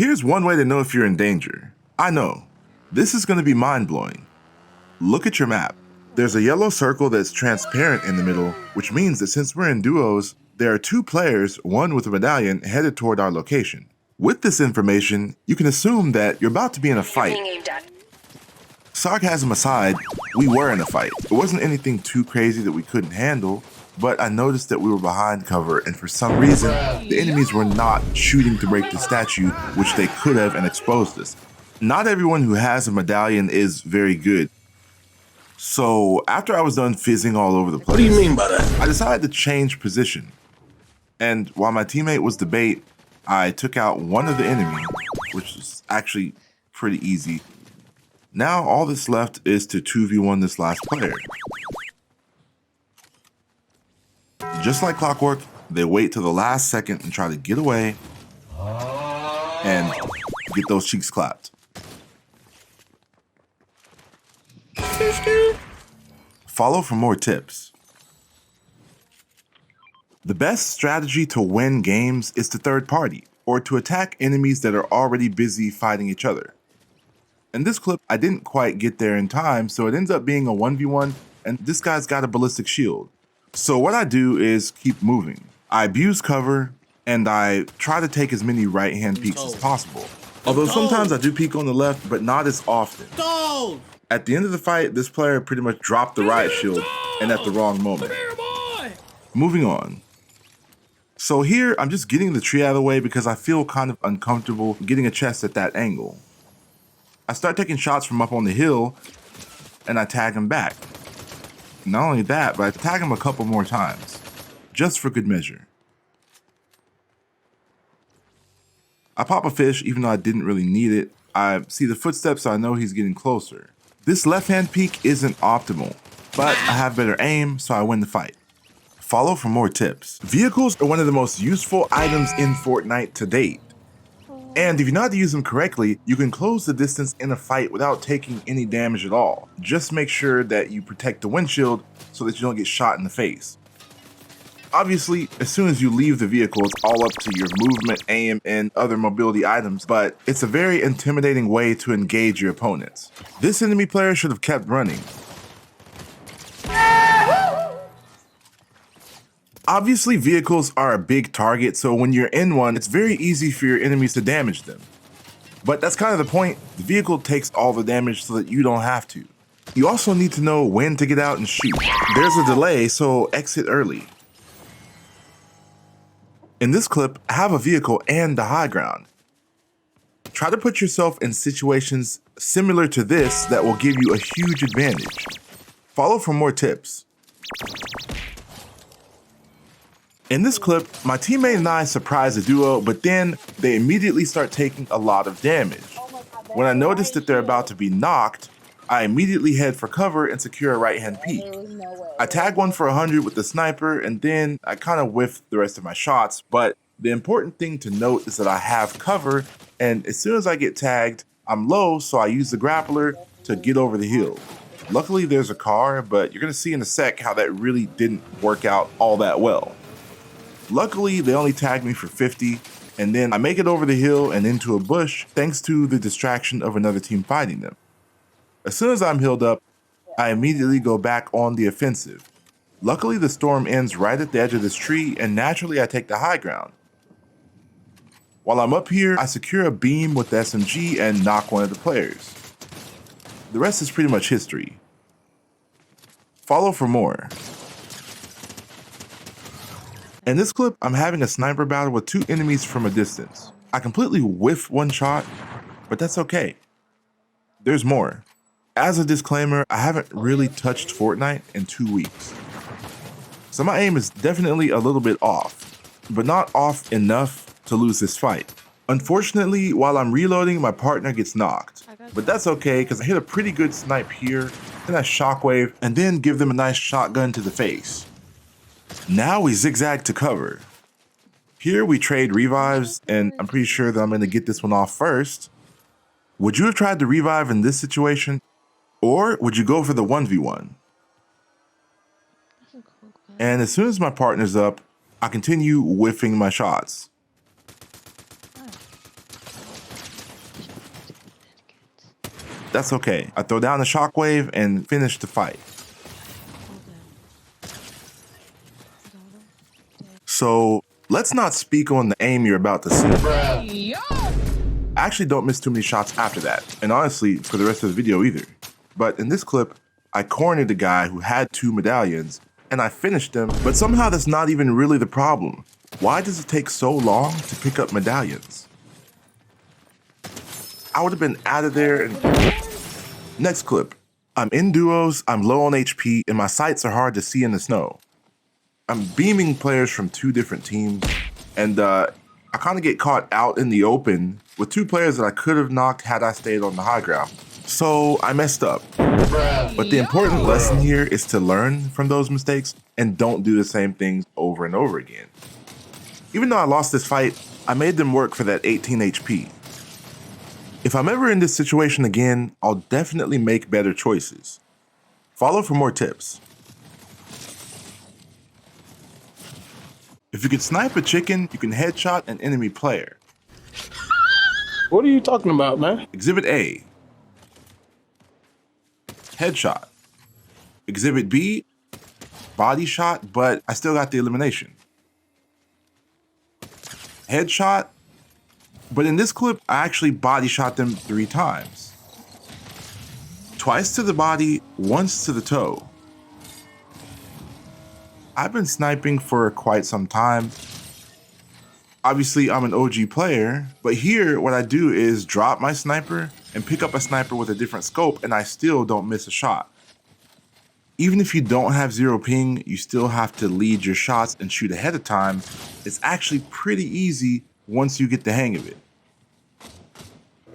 Here's one way to know if you're in danger. I know, this is going to be mind-blowing. Look at your map. There's a yellow circle that's transparent in the middle, which means that since we're in duos, there are two players, one with a medallion, headed toward our location. With this information, you can assume that you're about to be in a fight. Sarcasm aside, we were in a fight. It wasn't anything too crazy that we couldn't handle, but I noticed that we were behind cover, and for some reason, the enemies were not shooting to break the statue, which they could have, and exposed us. Not everyone who has a medallion is very good. So after I was done fizzing all over the place, What do you mean by that? I decided to change position. And while my teammate was debate, I took out one of the enemy, which is actually pretty easy. Now all that's left is to 2v1 this last player. Just like clockwork, they wait till the last second and try to get away and get those cheeks clapped. Follow for more tips. The best strategy to win games is to third party, or to attack enemies that are already busy fighting each other. In this clip, I didn't quite get there in time, so it ends up being a 1v1, and this guy's got a ballistic shield. So what I do is keep moving. I abuse cover, and I try to take as many right-hand peeks as possible. Although sometimes I do peek on the left, but not as often. At the end of the fight, this player pretty much dropped the riot shield, and at the wrong moment. Moving on. So here, I'm just getting the tree out of the way because I feel kind of uncomfortable getting a chest at that angle. I start taking shots from up on the hill, and I tag him back. Not only that, but I tag him a couple more times, just for good measure. I pop a fish even though I didn't really need it. I see the footsteps, so I know he's getting closer. This left-hand peek isn't optimal, but I have better aim, so I win the fight. Follow for more tips. Vehicles are one of the most useful items in Fortnite to date. And if you know how to use them correctly, you can close the distance in a fight without taking any damage at all. Just make sure that you protect the windshield so that you don't get shot in the face. Obviously, as soon as you leave the vehicle, it's all up to your movement, aim, and other mobility items, but it's a very intimidating way to engage your opponents. This enemy player should have kept running. Obviously, vehicles are a big target, so when you're in one, it's very easy for your enemies to damage them. But that's kind of the point. The vehicle takes all the damage so that you don't have to. You also need to know when to get out and shoot. There's a delay, so exit early. In this clip, I have a vehicle and the high ground. Try to put yourself in situations similar to this that will give you a huge advantage. Follow for more tips. In this clip, my teammate and I surprise a duo, but then they immediately start taking a lot of damage. When I notice that they're about to be knocked, I immediately head for cover and secure a right-hand peek. I tag one for 100 with the sniper, and then I kind of whiff the rest of my shots, but the important thing to note is that I have cover, and as soon as I get tagged, I'm low, so I use the grappler to get over the hill. Luckily, there's a car, but you're gonna see in a sec how that really didn't work out all that well. Luckily, they only tagged me for 50, and then I make it over the hill and into a bush thanks to the distraction of another team fighting them. As soon as I'm healed up, I immediately go back on the offensive. Luckily, the storm ends right at the edge of this tree, and naturally I take the high ground. While I'm up here, I secure a beam with the SMG and knock one of the players. The rest is pretty much history. Follow for more. In this clip, I'm having a sniper battle with two enemies from a distance. I completely whiff one shot, but that's okay. There's more. As a disclaimer, I haven't really touched Fortnite in 2 weeks. So my aim is definitely a little bit off, but not off enough to lose this fight. Unfortunately, while I'm reloading, my partner gets knocked. But that's okay, because I hit a pretty good snipe here, then I shockwave, and then give them a nice shotgun to the face. Now we zigzag to cover. Here we trade revives, and I'm pretty sure that I'm going to get this one off first. Would you have tried to revive in this situation? Or would you go for the 1v1? And as soon as my partner's up, I continue whiffing my shots. That's okay. I throw down the shockwave and finish the fight. So let's not speak on the aim you're about to see. I actually don't miss too many shots after that, and honestly, for the rest of the video either. But in this clip, I cornered a guy who had 2 medallions, and I finished him, but somehow that's not even really the problem. Why does it take so long to pick up medallions? I would have been out of there and... Next clip. I'm in duos, I'm low on HP, and my sights are hard to see in the snow. I'm beaming players from 2 different teams, and I kind of get caught out in the open with 2 players that I could have knocked had I stayed on the high ground. So I messed up. But the important lesson here is to learn from those mistakes and don't do the same things over and over again. Even though I lost this fight, I made them work for that 18 HP. If I'm ever in this situation again, I'll definitely make better choices. Follow for more tips. If you can snipe a chicken, you can headshot an enemy player. What are you talking about, man? Exhibit A. Headshot. Exhibit B. Body shot, but I still got the elimination. Headshot. But in this clip, I actually body shot them 3 times. Twice to the body, once to the toe. I've been sniping for quite some time. Obviously, I'm an OG player, but here what I do is drop my sniper and pick up a sniper with a different scope, and I still don't miss a shot. Even if you don't have 0 ping, you still have to lead your shots and shoot ahead of time. It's actually pretty easy once you get the hang of it.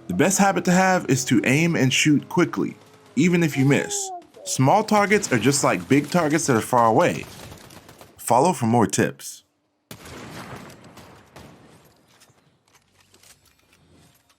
The best habit to have is to aim and shoot quickly, even if you miss. Small targets are just like big targets that are far away. Follow for more tips.